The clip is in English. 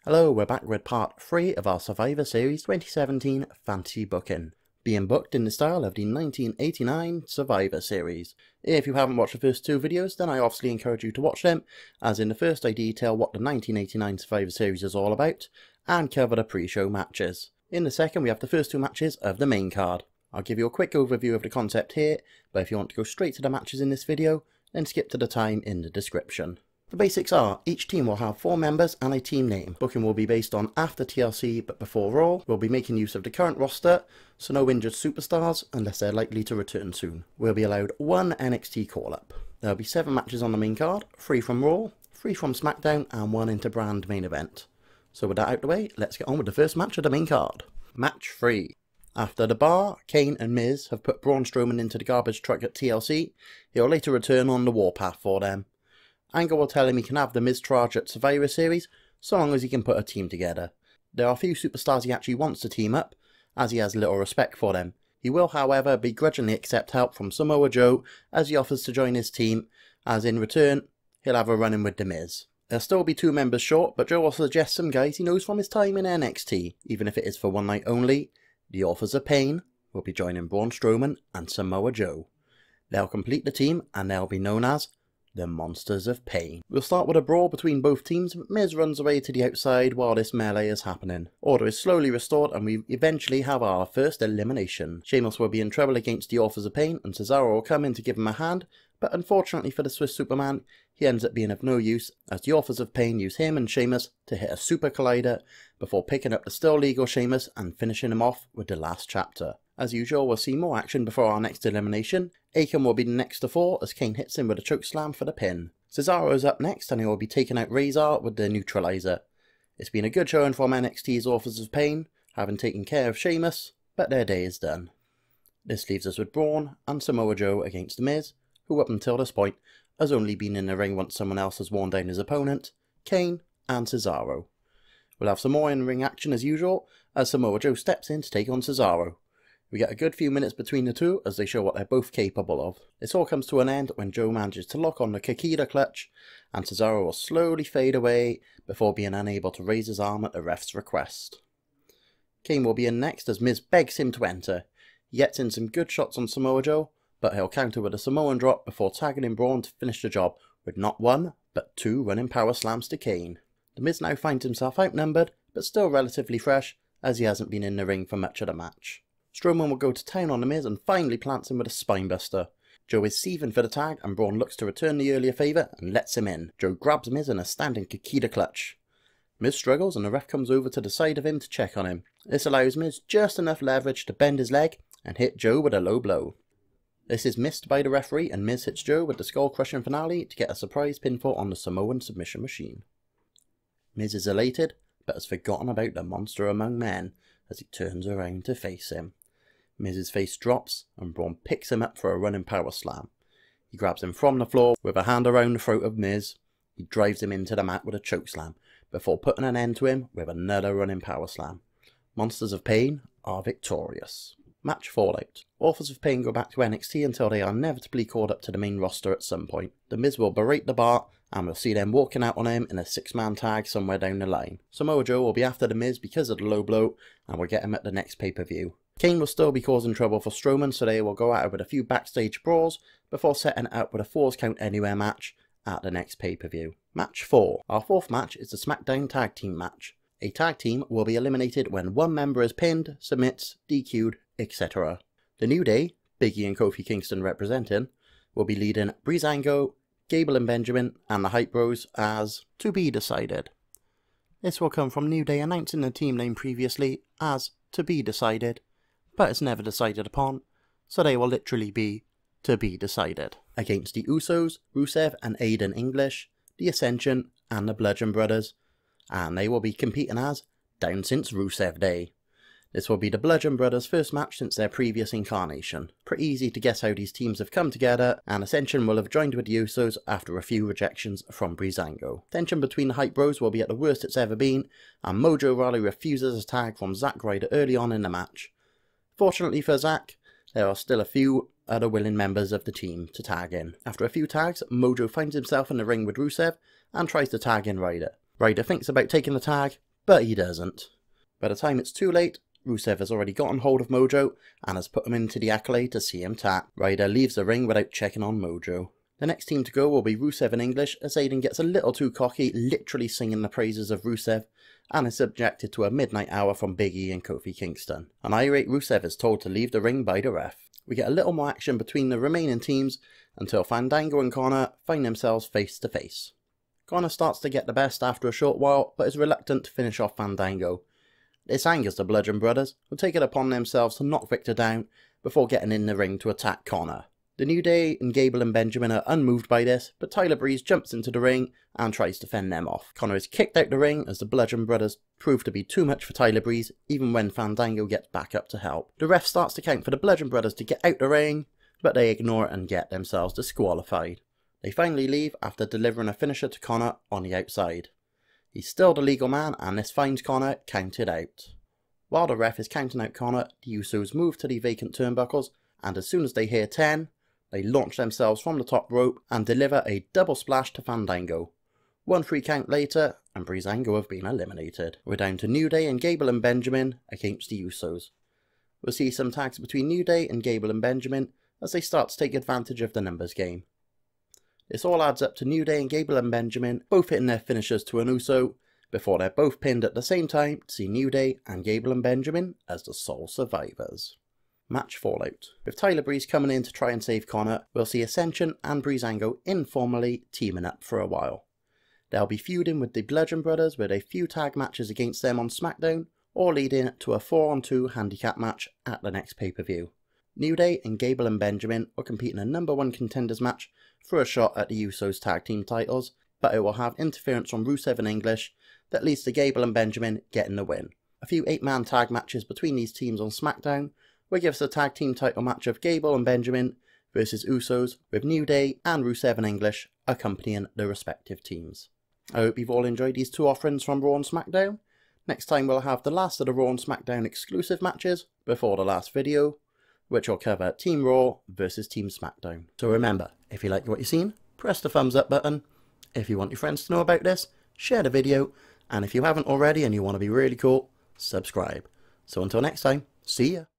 Hello, we're back with part 3 of our Survivor Series 2017 fantasy booking, being booked in the style of the 1989 Survivor Series. If you haven't watched the first two videos, then I obviously encourage you to watch them, as in the first I detail what the 1989 Survivor Series is all about, and cover the pre-show matches. In the second we have the first two matches of the main card. I'll give you a quick overview of the concept here, but if you want to go straight to the matches in this video, then skip to the time in the description. The basics are, each team will have 4 members and a team name. Booking will be based on after TLC but before Raw. We'll be making use of the current roster, so no injured superstars unless they're likely to return soon. We'll be allowed 1 NXT call-up. There'll be 7 matches on the main card, 3 from Raw, 3 from SmackDown and 1 inter-brand main event. So with that out the way, let's get on with the first match of the main card. Match 3. After The Bar, Kane and Miz have put Braun Strowman into the garbage truck at TLC, he'll later return on the warpath for them. Angle will tell him he can have the Miz charge at Survivor Series, so long as he can put a team together. There are a few superstars he actually wants to team up, as he has little respect for them. He will, however, begrudgingly accept help from Samoa Joe, as he offers to join his team, as in return, he'll have a run-in with The Miz. There'll still be 2 members short, but Joe will suggest some guys he knows from his time in NXT, even if it is for one night only. The Authors of Pain will be joining Braun Strowman and Samoa Joe. They'll complete the team, and they'll be known as the Monsters of Pain. We'll start with a brawl between both teams. Miz runs away to the outside while this melee is happening. Order is slowly restored and we eventually have our first elimination. Sheamus will be in trouble against the Authors of Pain and Cesaro will come in to give him a hand, but unfortunately for the Swiss Superman, he ends up being of no use as the Authors of Pain use him and Sheamus to hit a super collider before picking up the still legal Sheamus and finishing him off with the last chapter. As usual, we'll see more action before our next elimination. Akon will be the next to fall as Kane hits him with a chokeslam for the pin. Cesaro is up next and he will be taking out Razor with the neutralizer. It's been a good showing from NXT's Authors of Pain, having taken care of Sheamus, but their day is done. This leaves us with Braun and Samoa Joe against The Miz, who up until this point has only been in the ring once someone else has worn down his opponent, Kane and Cesaro. We'll have some more in-ring action as usual, as Samoa Joe steps in to take on Cesaro. We get a good few minutes between the two as they show what they're both capable of. This all comes to an end when Joe manages to lock on the Kikita clutch and Cesaro will slowly fade away before being unable to raise his arm at the ref's request. Kane will be in next as Miz begs him to enter. He gets in some good shots on Samoa Joe, but he'll counter with a Samoan drop before tagging in Braun to finish the job with not 1 but 2 running power slams to Kane. The Miz now finds himself outnumbered but still relatively fresh as he hasn't been in the ring for much of the match. Strowman will go to town on The Miz and finally plants him with a spinebuster. Joe is seething for the tag and Braun looks to return the earlier favour and lets him in. Joe grabs Miz in a standing Kikita clutch. Miz struggles and the ref comes over to the side of him to check on him. This allows Miz just enough leverage to bend his leg and hit Joe with a low blow. This is missed by the referee and Miz hits Joe with the skull crushing finale to get a surprise pinfall on the Samoan submission machine. Miz is elated but has forgotten about the monster among men as he turns around to face him. Miz's face drops and Braun picks him up for a running power slam. He grabs him from the floor with a hand around the throat of Miz. He drives him into the mat with a chokeslam before putting an end to him with another running power slam. Monsters of Pain are victorious. Match fallout. Authors of Pain go back to NXT until they are inevitably called up to the main roster at some point. The Miz will berate The Bar and we'll see them walking out on him in a 6-man tag somewhere down the line. Samoa Joe will be after The Miz because of the low blow and we'll get him at the next pay-per-view. Kane will still be causing trouble for Strowman, so they will go at it with a few backstage brawls before setting it up with a Falls Count Anywhere match at the next pay-per-view. Match 4. Our fourth match is the SmackDown Tag Team match. A tag team will be eliminated when one member is pinned, submits, DQ'd, etc. The New Day, Big E and Kofi Kingston representing, will be leading Breezango, Gable and Benjamin, and the Hype Bros as To Be Decided. This will come from New Day announcing the team name previously as To Be Decided, but it's never decided upon, so they will literally be To Be Decided. Against the Usos, Rusev and Aiden English, the Ascension and the Bludgeon Brothers, and they will be competing as Down Since Rusev Day. This will be the Bludgeon Brothers' first match since their previous incarnation. Pretty easy to guess how these teams have come together, and Ascension will have joined with the Usos after a few rejections from Breezango. Tension between the Hype Bros will be at the worst it's ever been, and Mojo Rawley refuses a tag from Zack Ryder early on in the match. Fortunately for Zack, there are still a few other willing members of the team to tag in. After a few tags, Mojo finds himself in the ring with Rusev and tries to tag in Ryder. Ryder thinks about taking the tag, but he doesn't. By the time it's too late, Rusev has already gotten hold of Mojo and has put him into the Accolade to see him tap. Ryder leaves the ring without checking on Mojo. The next team to go will be Rusev in English, as Aiden gets a little too cocky, literally singing the praises of Rusev, and is subjected to a midnight hour from Big E and Kofi Kingston. An irate Rusev is told to leave the ring by the ref. We get a little more action between the remaining teams until Fandango and Connor find themselves face to face. Connor starts to get the best after a short while, but is reluctant to finish off Fandango. This angers the Bludgeon Brothers, who take it upon themselves to knock Victor down before getting in the ring to attack Connor. The New Day and Gable and Benjamin are unmoved by this, but Tyler Breeze jumps into the ring and tries to fend them off. Connor is kicked out the ring as the Bludgeon Brothers prove to be too much for Tyler Breeze, even when Fandango gets back up to help. The ref starts to count for the Bludgeon Brothers to get out the ring, but they ignore it and get themselves disqualified. They finally leave after delivering a finisher to Connor on the outside. He's still the legal man, and this finds Connor counted out. While the ref is counting out Connor, the Usos move to the vacant turnbuckles, and as soon as they hear 10, they launch themselves from the top rope and deliver a double splash to Fandango. 1 free count later, and Breezango have been eliminated. We're down to New Day and Gable and Benjamin against the Usos. We'll see some tags between New Day and Gable and Benjamin as they start to take advantage of the numbers game. This all adds up to New Day and Gable and Benjamin both hitting their finishers to an Uso, before they're both pinned at the same time to see New Day and Gable and Benjamin as the sole survivors. Match fallout. With Tyler Breeze coming in to try and save Connor, we'll see Ascension and Breezango informally teaming up for a while. They'll be feuding with the Bludgeon Brothers with a few tag matches against them on SmackDown, or leading to a 4-on-2 handicap match at the next pay-per-view. New Day and Gable and Benjamin will compete in a number 1 contenders match for a shot at the Usos tag team titles, but it will have interference from Rusev in English that leads to Gable and Benjamin getting the win. A few 8-man tag matches between these teams on SmackDown will give us a tag team title match of Gable and Benjamin versus Usos, with New Day and Rusev in English accompanying the respective teams. I hope you've all enjoyed these 2 offerings from Raw and Smackdown. Next time we'll have the last of the Raw and Smackdown exclusive matches before the last video, which will cover Team Raw versus Team Smackdown. So remember, if you like what you've seen, press the thumbs up button. If you want your friends to know about this, share the video, and if you haven't already and you want to be really cool, subscribe. So until next time, see ya!